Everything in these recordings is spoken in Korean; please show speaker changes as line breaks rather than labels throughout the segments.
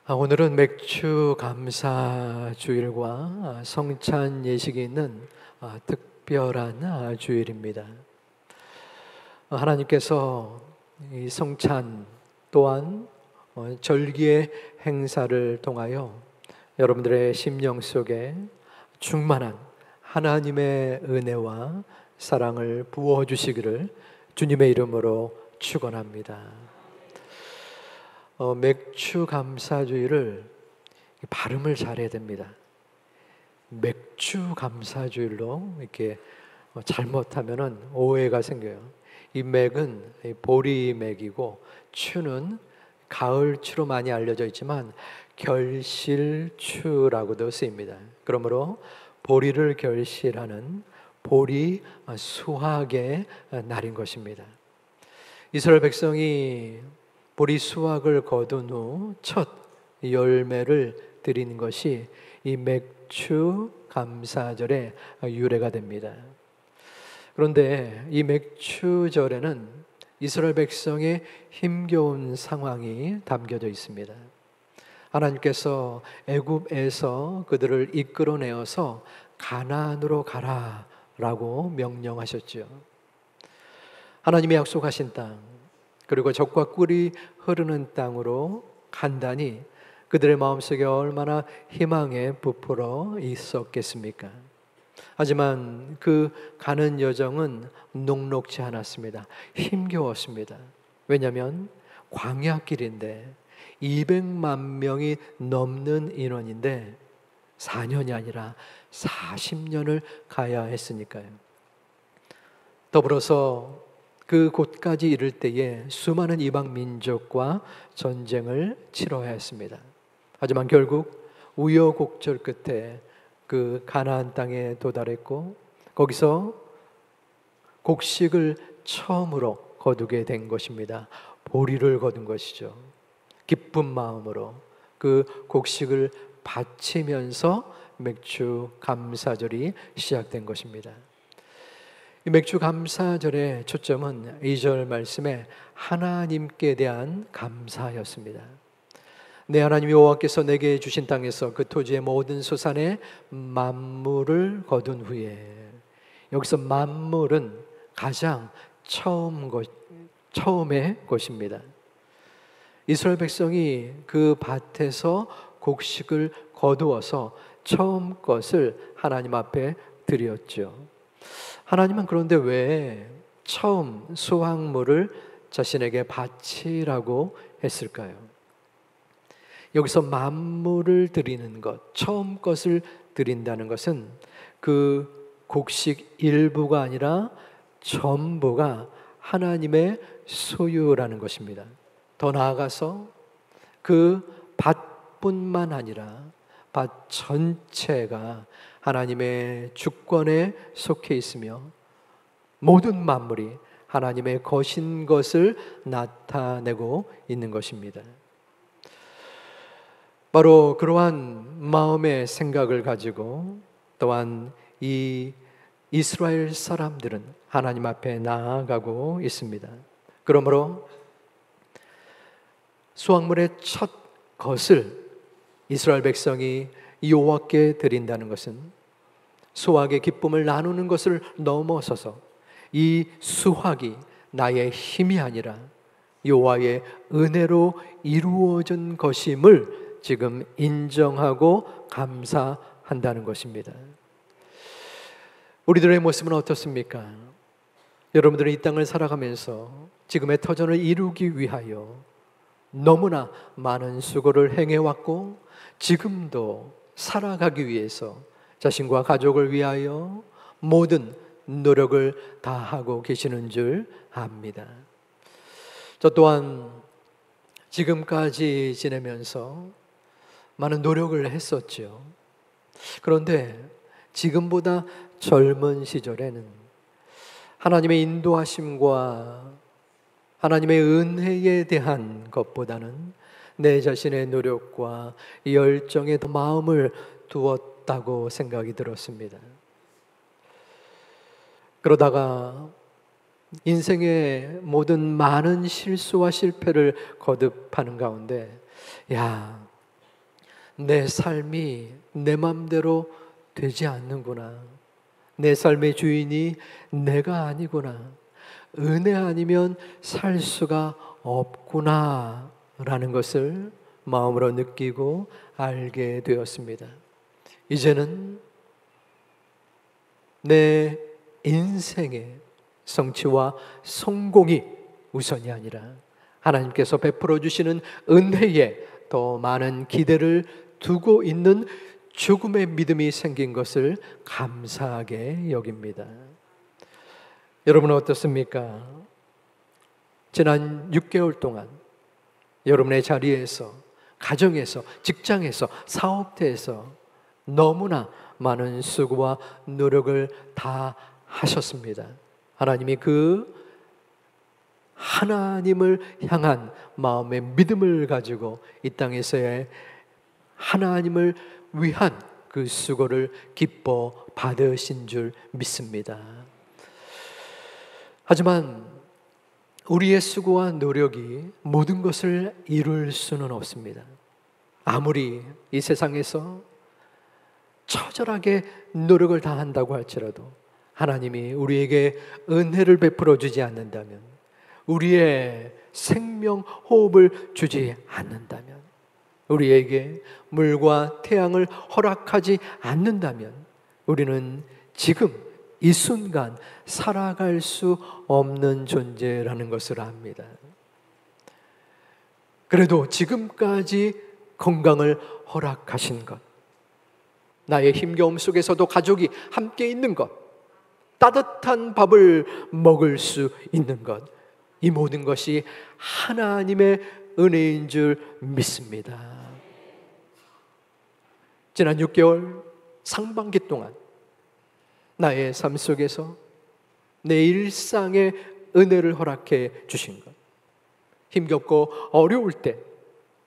오늘은 맥주 감사 주일과 성찬 예식이 있는 특별한 주일입니다. 하나님께서 이 성찬 또한 절기의 행사를 통하여 여러분들의 심령 속에 충만한 하나님의 은혜와 사랑을 부어주시기를 주님의 이름으로 축원합니다. 맥주 감사주일을 발음을 잘해야 됩니다. 맥주 감사주일로 이렇게 잘못하면은 오해가 생겨요. 이 맥은 보리맥이고 추는 가을추로 많이 알려져 있지만 결실추라고도 쓰입니다. 그러므로 보리를 결실하는 보리 수확의 날인 것입니다. 이스라엘 백성이 보리 수확을 거둔 후 첫 열매를 드리는 것이 이 맥주 감사절의 유래가 됩니다. 그런데 이 맥주절에는 이스라엘 백성의 힘겨운 상황이 담겨져 있습니다. 하나님께서 애굽에서 그들을 이끌어내어서 가나안으로 가라라고 명령하셨죠. 하나님의 약속하신 땅, 그리고 젖과 꿀이 흐르는 땅으로 간다니 그들의 마음속에 얼마나 희망에 부풀어 있었겠습니까? 하지만 그 가는 여정은 녹록지 않았습니다. 힘겨웠습니다. 왜냐하면 광야길인데 200만 명이 넘는 인원인데 4년이 아니라 40년을 가야 했으니까요. 더불어서 그 곳까지 이를 때에 수많은 이방 민족과 전쟁을 치러야 했습니다. 하지만 결국 우여곡절 끝에 그 가나안 땅에 도달했고 거기서 곡식을 처음으로 거두게 된 것입니다. 보리를 거둔 것이죠. 기쁜 마음으로 그 곡식을 바치면서 맥주 감사절이 시작된 것입니다. 이 맥주 감사절의 초점은 2절 말씀에 하나님께 대한 감사였습니다. 내 하나님 여호와께서 내게 주신 땅에서 그 토지의 모든 소산의 만물을 거둔 후에, 여기서 만물은 가장 처음의 것입니다. 이스라엘 백성이 그 밭에서 곡식을 거두어서 처음 것을 하나님 앞에 드렸죠. 하나님은 그런데 왜 처음 수확물을 자신에게 바치라고 했을까요? 여기서 만물을 드리는 것, 처음 것을 드린다는 것은 그 곡식 일부가 아니라 전부가 하나님의 소유라는 것입니다. 더 나아가서 그 밭뿐만 아니라 밭 전체가 하나님의 주권에 속해 있으며 모든 만물이 하나님의 것인 것을 나타내고 있는 것입니다. 바로 그러한 마음의 생각을 가지고 또한 이 이스라엘 사람들은 하나님 앞에 나아가고 있습니다. 그러므로 수확물의 첫 것을 이스라엘 백성이 여호와께 드린다는 것은 수확의 기쁨을 나누는 것을 넘어서서 이 수확이 나의 힘이 아니라 여호와의 은혜로 이루어진 것임을 지금 인정하고 감사한다는 것입니다. 우리들의 모습은 어떻습니까? 여러분들은 이 땅을 살아가면서 지금의 터전을 이루기 위하여 너무나 많은 수고를 행해왔고 지금도 살아가기 위해서 자신과 가족을 위하여 모든 노력을 다하고 계시는 줄 압니다. 저 또한 지금까지 지내면서 많은 노력을 했었죠. 그런데 지금보다 젊은 시절에는 하나님의 인도하심과 하나님의 은혜에 대한 것보다는 내 자신의 노력과 열정에 더 마음을 두었다고 생각이 들었습니다. 그러다가 인생의 모든 많은 실수와 실패를 거듭하는 가운데 내 삶이 내 맘대로 되지 않는구나. 내 삶의 주인이 내가 아니구나. 은혜 아니면 살 수가 없구나 라는 것을 마음으로 느끼고 알게 되었습니다. 이제는 내 인생의 성취와 성공이 우선이 아니라 하나님께서 베풀어 주시는 은혜에 더 많은 기대를 두고 있는 죽음의 믿음이 생긴 것을 감사하게 여깁니다. 여러분은 어떻습니까? 지난 6개월 동안 여러분의 자리에서, 가정에서, 직장에서, 사업대에서 너무나 많은 수고와 노력을 다 하셨습니다. 하나님이 그 하나님을 향한 마음의 믿음을 가지고 이 땅에서의 하나님을 위한 그 수고를 기뻐 받으신 줄 믿습니다. 하지만 우리의 수고와 노력이 모든 것을 이룰 수는 없습니다. 아무리 이 세상에서 처절하게 노력을 다한다고 할지라도 하나님이 우리에게 은혜를 베풀어 주지 않는다면, 우리의 생명 호흡을 주지 않는다면, 우리에게 물과 태양을 허락하지 않는다면 우리는 지금 이 순간 살아갈 수 없는 존재라는 것을 압니다. 그래도 지금까지 건강을 허락하신 것, 나의 힘겨움 속에서도 가족이 함께 있는 것, 따뜻한 밥을 먹을 수 있는 것, 이 모든 것이 하나님의 은혜인 줄 믿습니다. 지난 6개월 상반기 동안 나의 삶 속에서 내 일상에 은혜를 허락해 주신 것, 힘겹고 어려울 때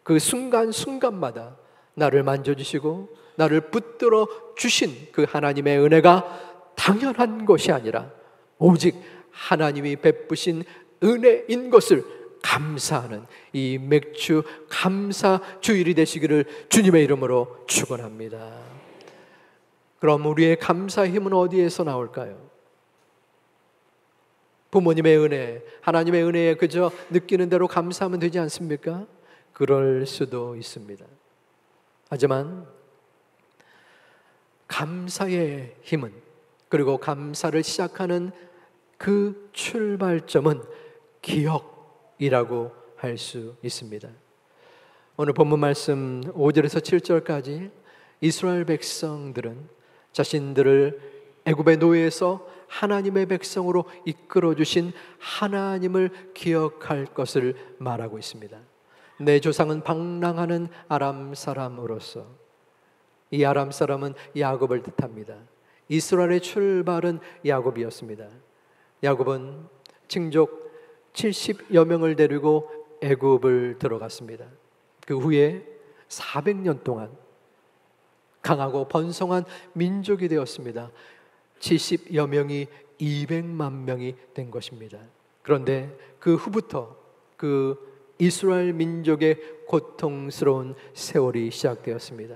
그 순간순간마다 나를 만져주시고 나를 붙들어 주신 그 하나님의 은혜가 당연한 것이 아니라 오직 하나님이 베푸신 은혜인 것을 감사하는 이 맥주 감사 주일이 되시기를 주님의 이름으로 축원합니다. 그럼 우리의 감사의 힘은 어디에서 나올까요? 부모님의 은혜, 하나님의 은혜에 그저 느끼는 대로 감사하면 되지 않습니까? 그럴 수도 있습니다. 하지만 감사의 힘은, 그리고 감사를 시작하는 그 출발점은 기억이라고 할 수 있습니다. 오늘 본문 말씀 5절에서 7절까지 이스라엘 백성들은 자신들을 애굽의 노예에서 하나님의 백성으로 이끌어 주신 하나님을 기억할 것을 말하고 있습니다. 내 조상은 방랑하는 아람 사람으로서, 이 아람 사람은 야곱을 뜻합니다. 이스라엘의 출발은 야곱이었습니다. 야곱은 친족 70여 명을 데리고 애굽을 들어갔습니다. 그 후에 400년 동안 강하고 번성한 민족이 되었습니다. 70여 명이 200만 명이 된 것입니다. 그런데 그 후부터 그 이스라엘 민족의 고통스러운 세월이 시작되었습니다.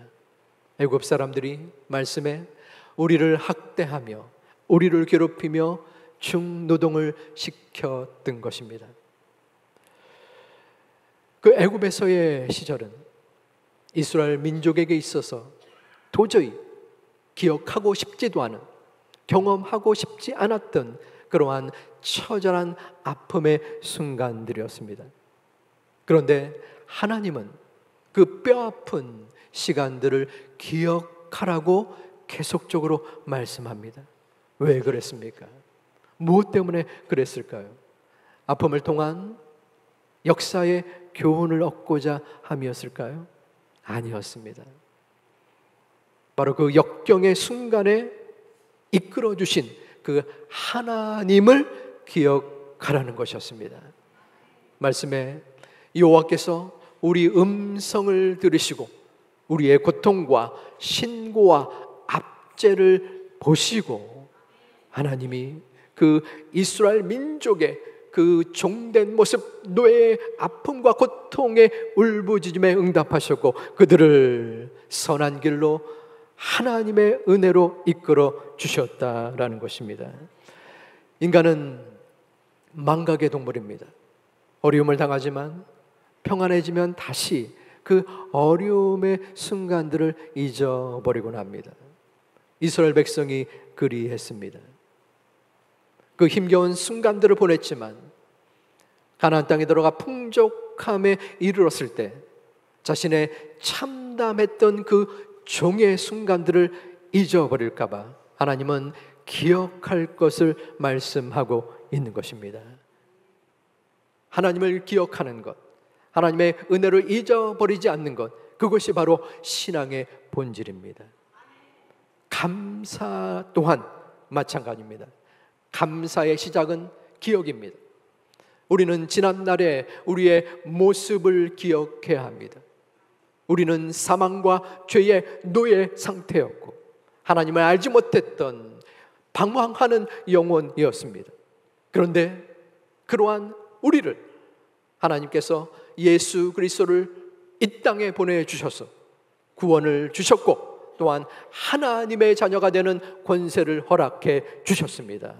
애굽 사람들이 말씀에 우리를 학대하며 우리를 괴롭히며 중노동을 시켰던 것입니다. 그 애굽에서의 시절은 이스라엘 민족에게 있어서 도저히 기억하고 싶지도 않은, 경험하고 싶지 않았던 그러한 처절한 아픔의 순간들이었습니다. 그런데 하나님은 그 뼈아픈 시간들을 기억하라고 계속적으로 말씀합니다. 왜 그랬습니까? 무엇 때문에 그랬을까요? 아픔을 통한 역사의 교훈을 얻고자 함이었을까요? 아니었습니다. 바로 그 역경의 순간에 이끌어 주신 그 하나님을 기억하라는 것이었습니다. 말씀에 여호와께서 우리 음성을 들으시고 우리의 고통과 신고와 압제를 보시고 하나님이 그 이스라엘 민족의 그 종된 모습, 노예의 아픔과 고통의 울부짖음에 응답하셨고 그들을 선한 길로 하나님의 은혜로 이끌어 주셨다라는 것입니다. 인간은 망각의 동물입니다. 어려움을 당하지만 평안해지면 다시 그 어려움의 순간들을 잊어버리곤 합니다. 이스라엘 백성이 그리했습니다. 그 힘겨운 순간들을 보냈지만 가나안 땅에 들어가 풍족함에 이르렀을 때 자신의 참담했던 그 종의 순간들을 잊어버릴까 봐 하나님은 기억할 것을 말씀하고 있는 것입니다. 하나님을 기억하는 것, 하나님의 은혜를 잊어버리지 않는 것, 그것이 바로 신앙의 본질입니다. 감사 또한 마찬가지입니다. 감사의 시작은 기억입니다. 우리는 지난날에 우리의 모습을 기억해야 합니다. 우리는 사망과 죄의 노예 상태였고 하나님을 알지 못했던 방황하는 영혼이었습니다. 그런데 그러한 우리를 하나님께서 예수 그리스도를 이 땅에 보내주셔서 구원을 주셨고 또한 하나님의 자녀가 되는 권세를 허락해 주셨습니다.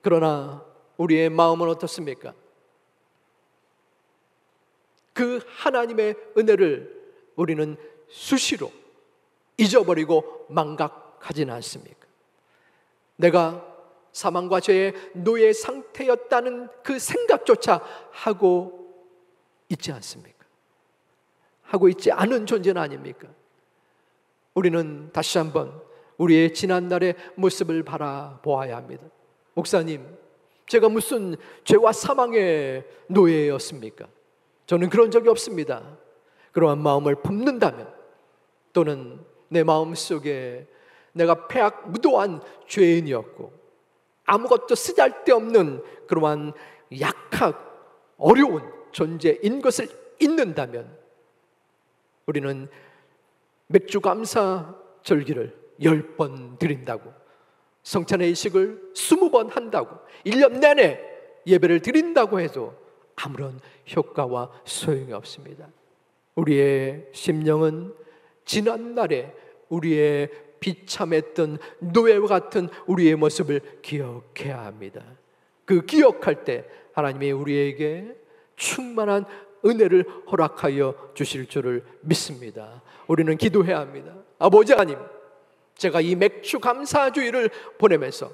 그러나 우리의 마음은 어떻습니까? 그 하나님의 은혜를 우리는 수시로 잊어버리고 망각하지는 않습니까? 내가 사망과 죄의 노예 상태였다는 그 생각조차 하고 있지 않습니까? 하고 있지 않은 존재는 아닙니까? 우리는 다시 한번 우리의 지난날의 모습을 바라보아야 합니다. 목사님, 제가 무슨 죄와 사망의 노예였습니까? 저는 그런 적이 없습니다. 그러한 마음을 품는다면 또는 내 마음속에 내가 패악무도한 죄인이었고 아무것도 쓰잘데없는 그러한 약하고 어려운 존재인 것을 잊는다면 우리는 맥주 감사 절기를 10번 드린다고, 성찬의 의식을 20번 한다고, 1년 내내 예배를 드린다고 해도 아무런 효과와 소용이 없습니다. 우리의 심령은 지난날에 우리의 비참했던 노예와 같은 우리의 모습을 기억해야 합니다. 그 기억할 때 하나님이 우리에게 충만한 은혜를 허락하여 주실 줄을 믿습니다. 우리는 기도해야 합니다. 아버지 하나님, 제가 이 맥주 감사주의를 보내면서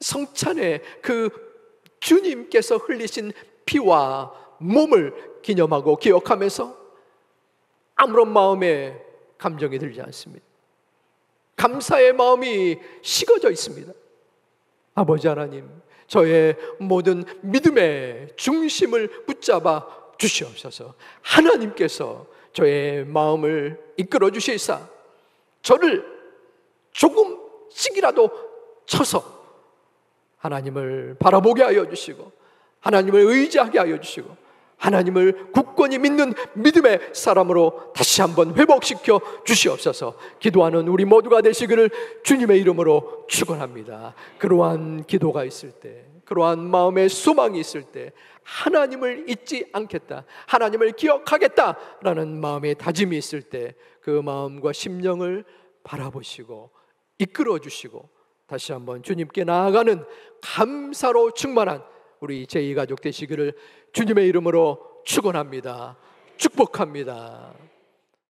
성찬에 그 주님께서 흘리신 피와 몸을 기념하고 기억하면서 아무런 마음에 감정이 들지 않습니다. 감사의 마음이 식어져 있습니다. 아버지 하나님, 저의 모든 믿음의 중심을 붙잡아 주시옵소서. 하나님께서 저의 마음을 이끌어 주시사 저를 조금씩이라도 쳐서 하나님을 바라보게 하여 주시고 하나님을 의지하게 하여 주시고 하나님을 굳건히 믿는 믿음의 사람으로 다시 한번 회복시켜 주시옵소서. 기도하는 우리 모두가 되시기를 주님의 이름으로 축원합니다. 그러한 기도가 있을 때, 그러한 마음의 소망이 있을 때 하나님을 잊지 않겠다, 하나님을 기억하겠다라는 마음의 다짐이 있을 때 그 마음과 심령을 바라보시고 이끌어 주시고 다시 한번 주님께 나아가는 감사로 충만한 우리 제2가족 되시기를 주님의 이름으로 축원합니다. 축복합니다.